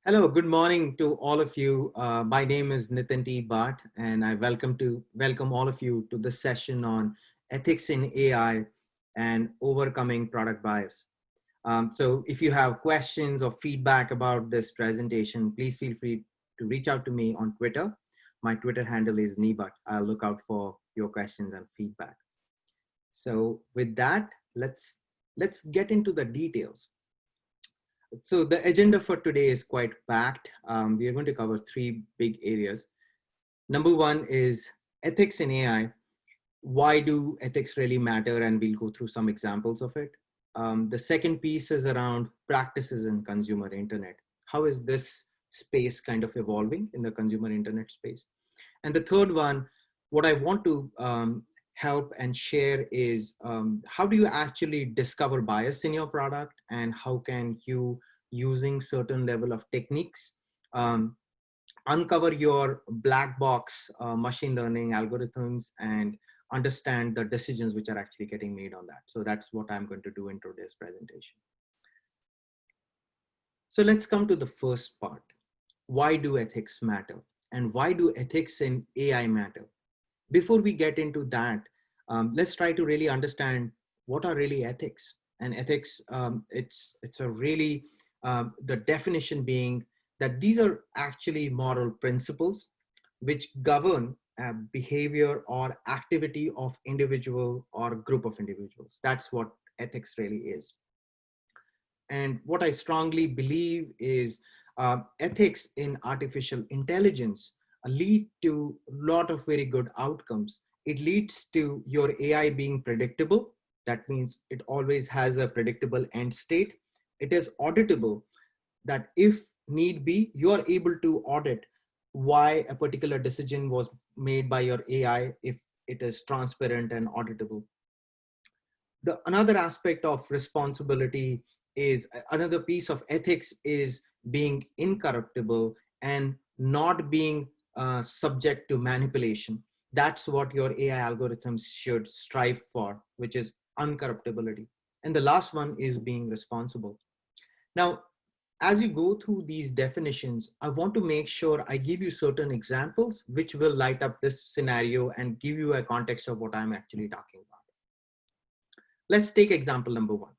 Hello, good morning to all of you. My name is Nitin Bhat, and I welcome all of you to this session on ethics in AI and overcoming product bias. So, if you have questions or feedback about this presentation, please feel free to reach out to me on Twitter. My Twitter handle is Nibat. I'll look out for your questions and feedback. So, with that, let's get into the details. So the agenda for today is quite packed. We are going to cover three big areas. Number one is ethics in AI. Why do ethics really matter? And we'll go through some examples of it. The second piece is around practices in consumer internet. How is this space kind of evolving in the consumer internet space? And the third one, what I want to help and share is how do you actually discover bias in your product, and how can you, using certain level of techniques, um, uncover your black box machine learning algorithms and understand the decisions which are actually getting made on that. So that's what I'm going to do in today's presentation. So let's come to the first part. Why do ethics matter? And why do ethics in AI matter? Before we get into that, let's try to really understand what are really ethics. And ethics, it's a really, the definition being that these are actually moral principles which govern behavior or activity of individual or group of individuals. That's what ethics really is. And what I strongly believe is ethics in artificial intelligence lead to a lot of very good outcomes. It leads to your AI being predictable. That means it always has a predictable end state. It is auditable, that if need be, you are able to audit why a particular decision was made by your AI if it is transparent and auditable. The another aspect of responsibility is another piece of ethics is being incorruptible and not being subject to manipulation. That's what your AI algorithms should strive for, which is uncorruptibility. And the last one is being responsible. Now, as you go through these definitions, I want to make sure I give you certain examples which will light up this scenario and give you a context of what I'm actually talking about. Let's take example number one.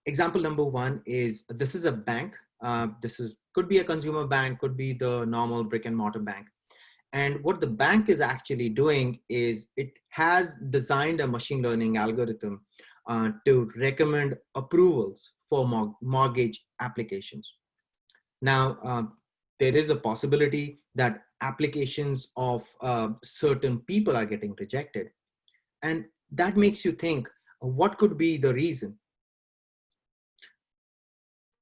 Example number one is, this is a bank. Could be a consumer bank, could be the normal brick and mortar bank. And what the bank is actually doing is it has designed a machine learning algorithm to recommend approvals for mortgage applications. Now, there is a possibility that applications of certain people are getting rejected. And that makes you think, what could be the reason?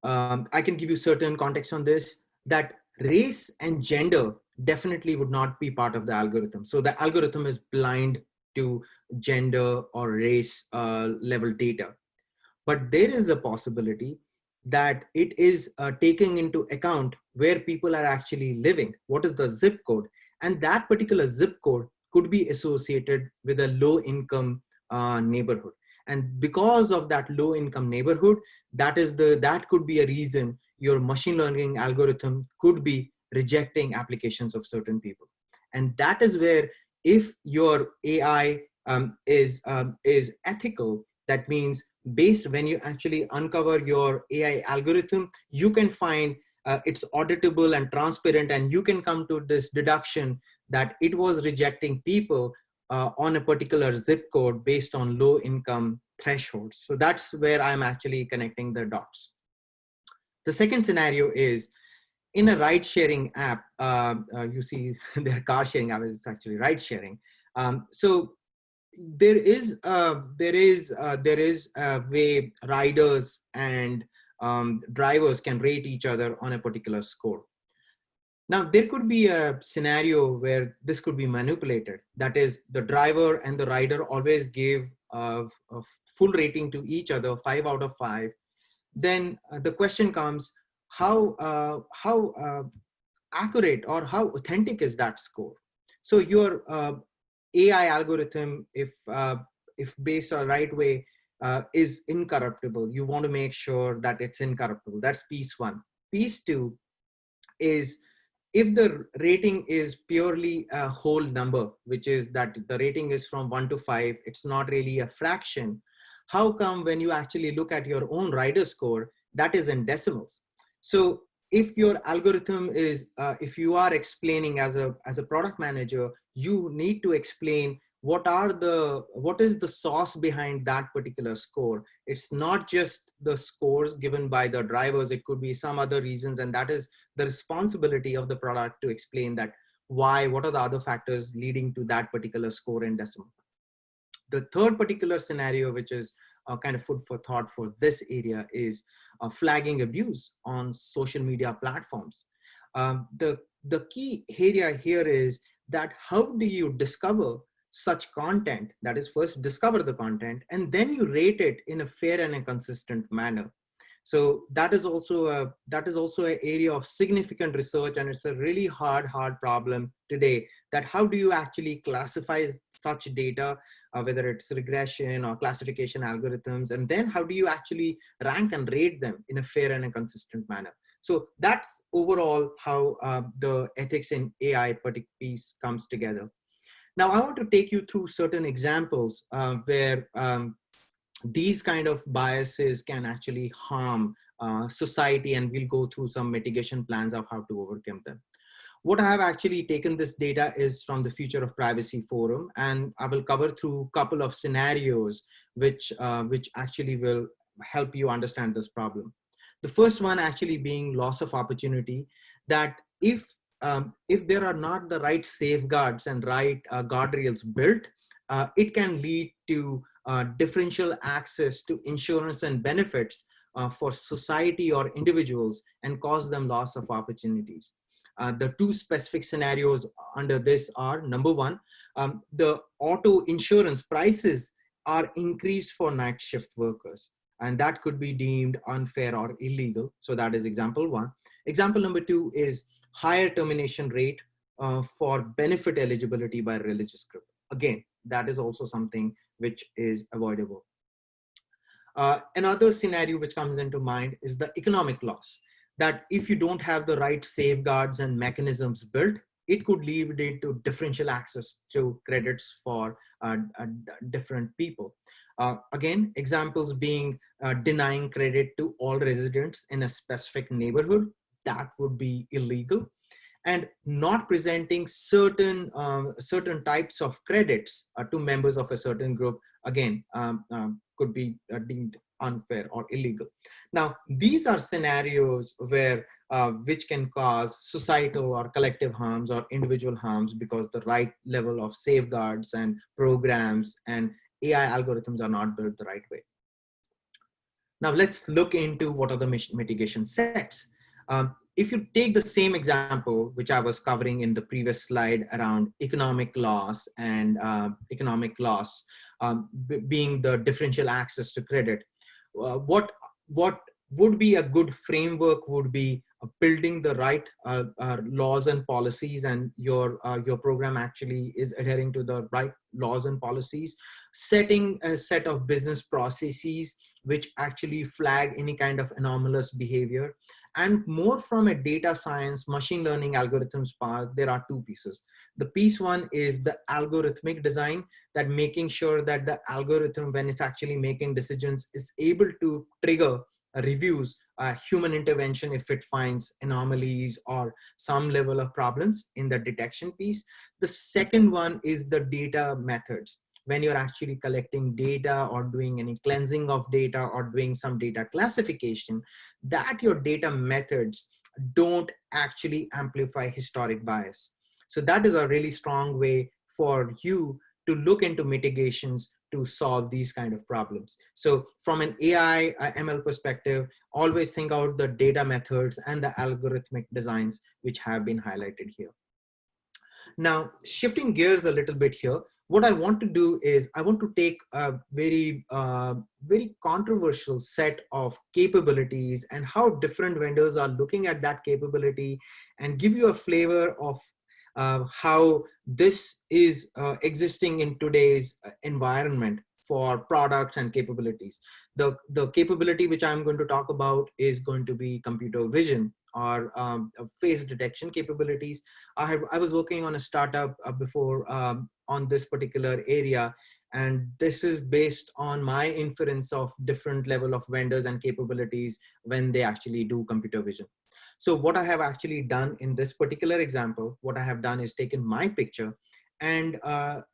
I can give you certain context on this, that race and gender definitely would not be part of the algorithm. So the algorithm is blind to gender or race level data. But there is a possibility that it is taking into account where people are actually living. What is the zip code? And that particular zip code could be associated with a low income neighborhood. And because of that low income neighborhood, that could be a reason your machine learning algorithm could be rejecting applications of certain people. And that is where, if your AI is ethical, that means based, when you actually uncover your AI algorithm, you can find it's auditable and transparent, and you can come to this deduction that it was rejecting people on a particular zip code based on low income thresholds. So that's where I'm actually connecting the dots. The second scenario is in a ride sharing app. You see their car sharing app is actually ride sharing. So there is a way riders and drivers can rate each other on a particular score. Now, there could be a scenario where this could be manipulated. That is, the driver and the rider always give a full rating to each other, 5 out of 5. Then the question comes, how accurate or how authentic is that score? So your AI algorithm, if based on right way, is incorruptible, you want to make sure that it's incorruptible. That's piece one. Piece two is if the rating is purely a whole number, which is that the rating is from 1 to 5, it's not really a fraction. How come when you actually look at your own rider score, that is in decimals? So if your algorithm is, if you are explaining as a product manager, you need to explain what is the sauce behind that particular score. It's not just the scores given by the drivers, it could be some other reasons, and that is the responsibility of the product to explain that why, what are the other factors leading to that particular score in decimal. The third particular scenario, which is kind of food for thought for this area, is flagging abuse on social media platforms. The key area here is that how do you discover such content? That is, first discover the content and then you rate it in a fair and a consistent manner. So that is also an area of significant research, and it's a really hard problem today, that how do you actually classify such data, whether it's regression or classification algorithms, and then how do you actually rank and rate them in a fair and a consistent manner. So that's overall how the ethics in AI piece comes together. Now I want to take you through certain examples where these kind of biases can actually harm society, and we'll go through some mitigation plans of how to overcome them. What I have actually taken this data is from the Future of Privacy Forum, and I will cover through a couple of scenarios which actually will help you understand this problem. The first one actually being loss of opportunity, that if there are not the right safeguards and right guardrails built, it can lead to differential access to insurance and benefits for society or individuals and cause them loss of opportunities. The two specific scenarios under this are, number one, the auto insurance prices are increased for night shift workers, and that could be deemed unfair or illegal. So that is example one. Example number two is higher termination rate for benefit eligibility by religious group. Again, that is also something which is avoidable. Another scenario which comes into mind is the economic loss, that if you don't have the right safeguards and mechanisms built, it could lead to differential access to credits for different people. Again, examples being denying credit to all residents in a specific neighborhood, that would be illegal. And not presenting certain types of credits to members of a certain group, again, could be deemed unfair or illegal. Now, these are scenarios where which can cause societal or collective harms or individual harms because the right level of safeguards and programs and AI algorithms are not built the right way. Now, let's look into what are the mitigation sets. If you take the same example, which I was covering in the previous slide around economic loss and being the differential access to credit, what would be a good framework would be building the right laws and policies, and your program actually is adhering to the right laws and policies, setting a set of business processes which actually flag any kind of anomalous behavior. And more from a data science, machine learning algorithms part, there are two pieces. The piece one is the algorithmic design, that making sure that the algorithm, when it's actually making decisions, is able to trigger reviews, human intervention if it finds anomalies or some level of problems in the detection piece. The second one is the data methods. When you're actually collecting data or doing any cleansing of data or doing some data classification, that your data methods don't actually amplify historic bias. So that is a really strong way for you to look into mitigations to solve these kind of problems. So from an AI ML perspective, always think out the data methods and the algorithmic designs which have been highlighted here. Now, shifting gears a little bit here, what I want to do is I want to take a very controversial set of capabilities and how different vendors are looking at that capability, and give you a flavor of how this is existing in today's environment for products and capabilities. The capability which I'm going to talk about is going to be computer vision or face detection capabilities. I was working on a startup before on this particular area, and this is based on my inference of different level of vendors and capabilities when they actually do computer vision. So what I have actually done in this particular example, what I have done is taken my picture and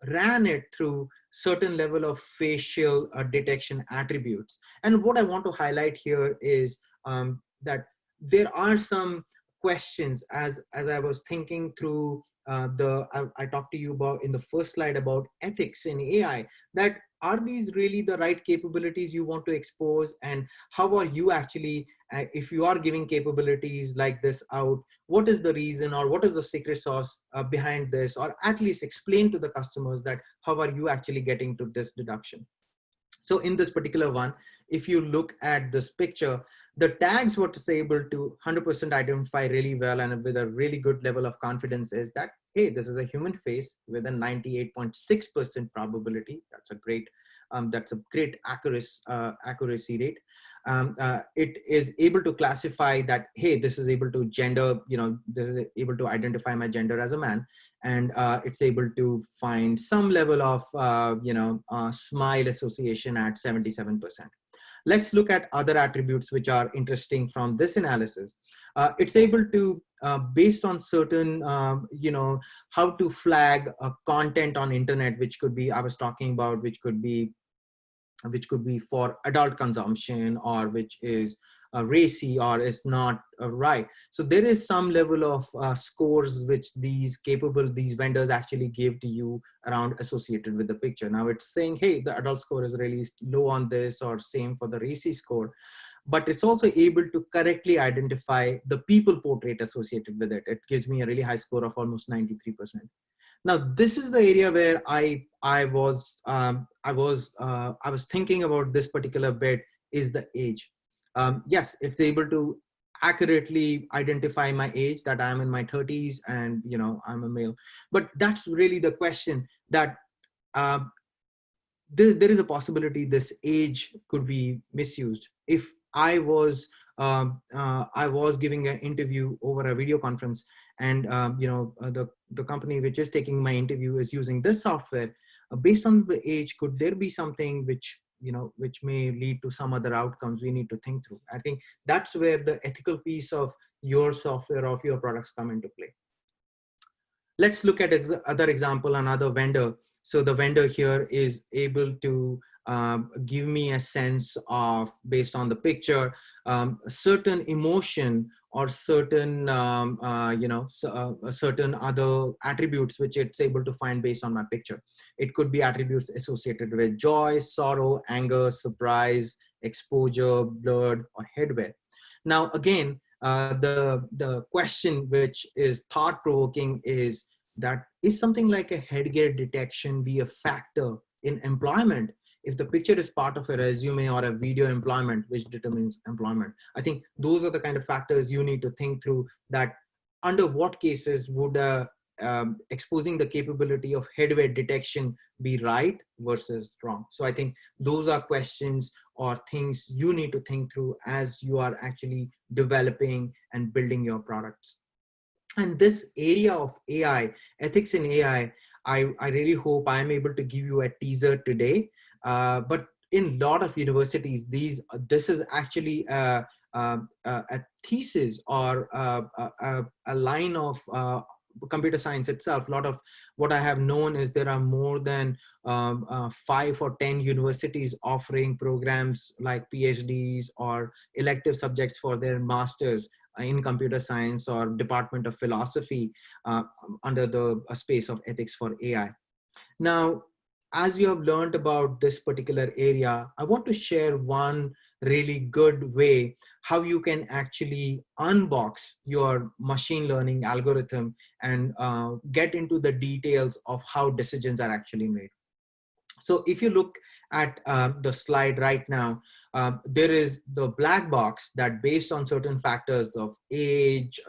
ran it through certain level of facial detection attributes. And what I want to highlight here is that there are some questions as I was thinking through I talked to you about in the first slide about ethics in AI, that are these really the right capabilities you want to expose, and how are you actually if you are giving capabilities like this out, what is the reason or what is the secret sauce behind this, or at least explain to the customers that how are you actually getting to this deduction. So in this particular one, if you look at this picture, the tags what is able to 100% identify really well and with a really good level of confidence is that, hey, this is a human face with a 98.6% probability. That's a great accuracy rate. It is able to classify that, hey, this is able to gender, this is able to identify my gender as a man, and it's able to find some level of smile association at 77%. Let's look at other attributes which are interesting from this analysis. It's able to based on certain how to flag content on internet, which could be, I was talking about, which could be for adult consumption, or which is racy or is not right. So there is some level of scores which these vendors actually give to you around associated with the picture. Now it's saying, hey, the adult score is really low on this, or same for the racy score, but it's also able to correctly identify the people portrait associated with it. It gives me a really high score of almost 93%. Now this is the area where I was thinking about this particular bit is the age. Yes, it's able to accurately identify my age, that I'm in my 30s and I'm a male. But that's really the question, that uh, there is a possibility this age could be misused. If I was giving an interview over a video conference, and the company which is taking my interview is using this software, based on the age, could there be something which may lead to some other outcomes we need to think through? I think that's where the ethical piece of your software, of your products, come into play. Let's look at other example, another vendor. So the vendor here is able to give me a sense of, based on the picture, a certain emotion or certain certain other attributes which it's able to find based on my picture. It could be attributes associated with joy, sorrow, anger, surprise, exposure, blurred, or headwear. Now again, the question which is thought provoking is that, is something like a headgear detection be a factor in employment if the picture is part of a resume or a video employment which determines employment? I think those are the kind of factors you need to think through, that under what cases would exposing the capability of headwear detection be right versus wrong. So I think those are questions or things you need to think through as you are actually developing and building your products. And this area of AI, ethics in AI, I really hope I'm able to give you a teaser today. But in a lot of universities, this is actually a thesis or a line of computer science itself. A lot of what I have known is there are more than 5 or 10 universities offering programs like PhDs or elective subjects for their masters in computer science or Department of Philosophy under the space of ethics for AI. Now, as you have learned about this particular area, I want to share one really good way how you can actually unbox your machine learning algorithm and get into the details of how decisions are actually made. So if you look at the slide right now, there is the black box that based on certain factors of age,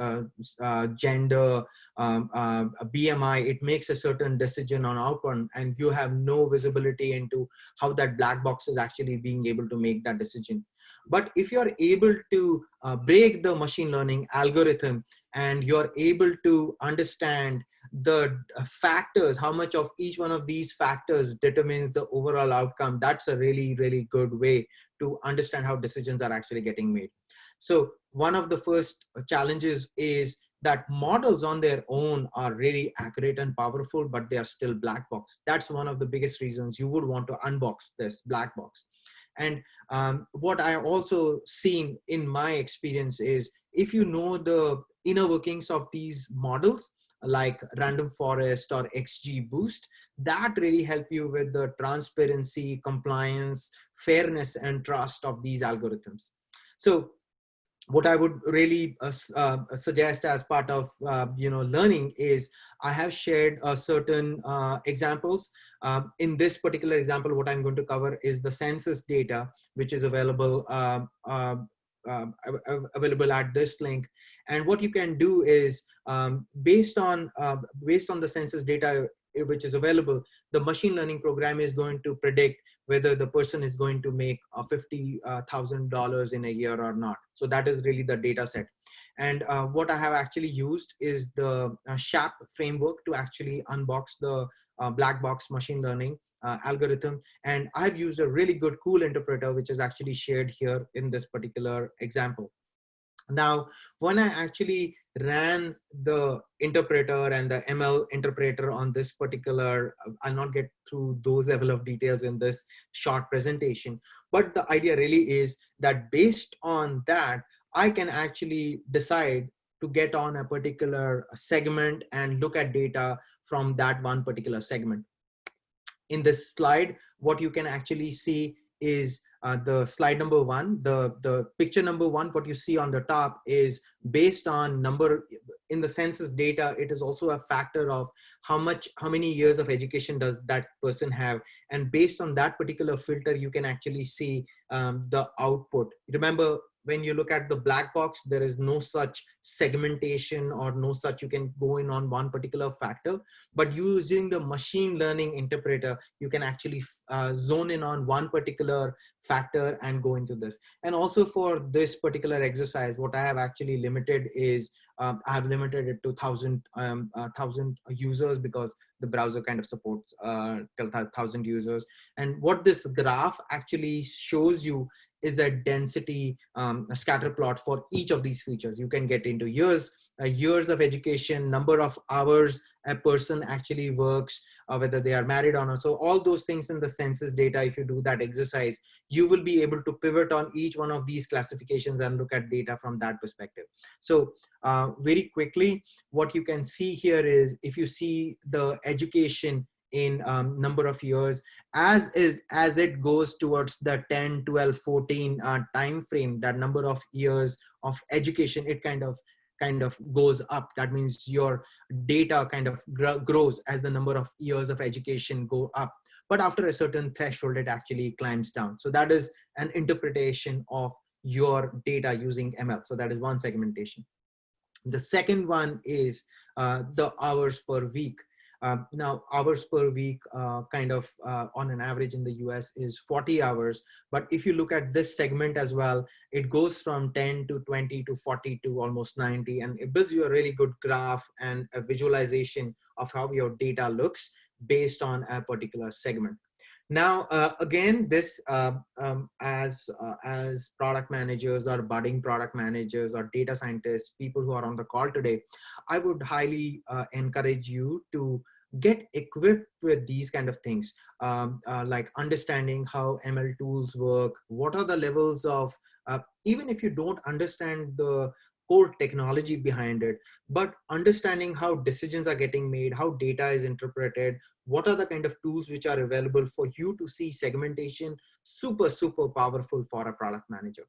gender, BMI, it makes a certain decision on outcome, and you have no visibility into how that black box is actually being able to make that decision. But if you're able to break the machine learning algorithm and you're able to understand the factors, how much of each one of these factors determines the overall outcome, that's a really, really good way to understand how decisions are actually getting made. So one of the first challenges is that models on their own are really accurate and powerful, but they are still black box. That's one of the biggest reasons you would want to unbox this black box. And what I also seen in my experience is, if you know the inner workings of these models, like random forest or XGBoost, that really help you with the transparency, compliance, fairness, and trust of these algorithms. So what I would really suggest as part of learning is, I have shared certain examples. In this particular example, what I'm going to cover is the census data, which is available available at this link. And what you can do is, based on the census data which is available, the machine learning program is going to predict whether the person is going to make $50,000 in a year or not. So that is really the data set. And what I have actually used is the SHAP framework to actually unbox the black box machine learning algorithm. And I've used a really good cool interpreter, which is actually shared here in this particular example. Now, when I actually ran the interpreter and the ML interpreter on this particular, I'll not get through those level of details in this short presentation, but the idea really is that based on that, I can actually decide to get on a particular segment and look at data from that one particular segment. In this slide, what you can actually see is the slide number one, the picture number one. What you see on the top is based on number in the census data. It is also a factor of how many years of education does that person have, and based on that particular filter, you can actually see the output. Remember, when you look at the black box, there is no such segmentation or no such you can go in on one particular factor. But using the machine learning interpreter, you can actually zone in on one particular factor and go into this. And also for this particular exercise, what I have actually limited is, I have limited it to 1,000 users, because the browser kind of supports till 1,000 users. And what this graph actually shows you is a density a scatter plot for each of these features. You can get into years, years of education, number of hours a person actually works, whether they are married or not. So all those things in the census data, if you do that exercise, you will be able to pivot on each one of these classifications and look at data from that perspective. So very quickly, what you can see here is, if you see the education in number of years, as it goes towards the 10, 12, 14 time frame, that number of years of education, it kind of goes up. That means your data kind of grows as the number of years of education go up. But after a certain threshold, it actually climbs down. So that is an interpretation of your data using ML. So that is one segmentation. The second one is the hours per week. Now, hours per week on an average in the US is 40 hours. But if you look at this segment as well, it goes from 10 to 20 to 40 to almost 90. And it builds you a really good graph and a visualization of how your data looks based on a particular segment. Now, again, this as product managers or budding product managers or data scientists, people who are on the call today, I would highly encourage you to get equipped with these kind of things, like understanding how ML tools work, what are the levels of, even if you don't understand the core technology behind it, but understanding how decisions are getting made, how data is interpreted, what are the kind of tools which are available for you to see segmentation, super, super powerful for a product manager.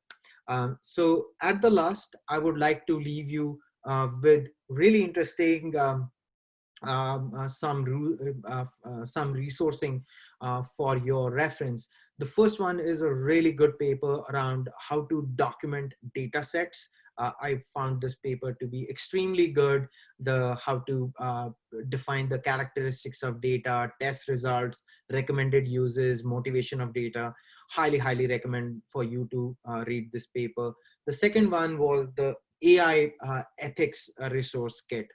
So at the last, I would like to leave you with really interesting some resourcing for your reference. The first one is a really good paper around how to document data sets. I found this paper to be extremely good. The how to define the characteristics of data, test results, recommended uses, motivation of data. Highly recommend for you to read this paper. The second one was the AI ethics resource kit,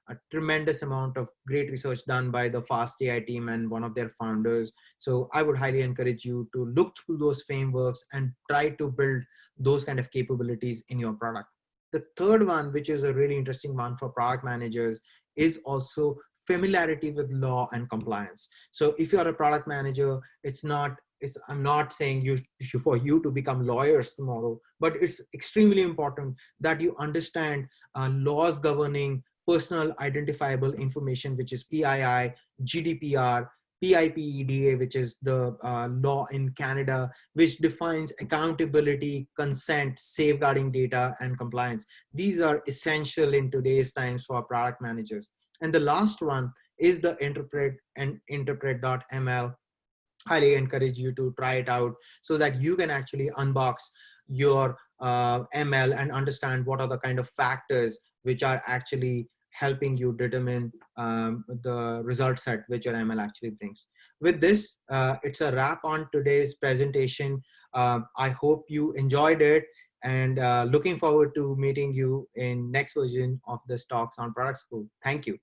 a tremendous amount of great research done by the Fast AI team and one of their founders. So I would highly encourage you to look through those frameworks and try to build those kind of capabilities in your product. The third one, which is a really interesting one for product managers, is also familiarity with law and compliance. So if you're a product manager, I'm not saying for you to become lawyers tomorrow, but it's extremely important that you understand laws governing personal identifiable information, which is PII, GDPR, PIPEDA, which is the law in Canada, which defines accountability, consent, safeguarding data, and compliance. These are essential in today's times for product managers. And the last one is the interpret.ml. Highly encourage you to try it out so that you can actually unbox your ML and understand what are the kind of factors which are actually helping you determine the result set which your ML actually brings. With this, it's a wrap on today's presentation. I hope you enjoyed it, and looking forward to meeting you in next version of this talks on Product School. Thank you.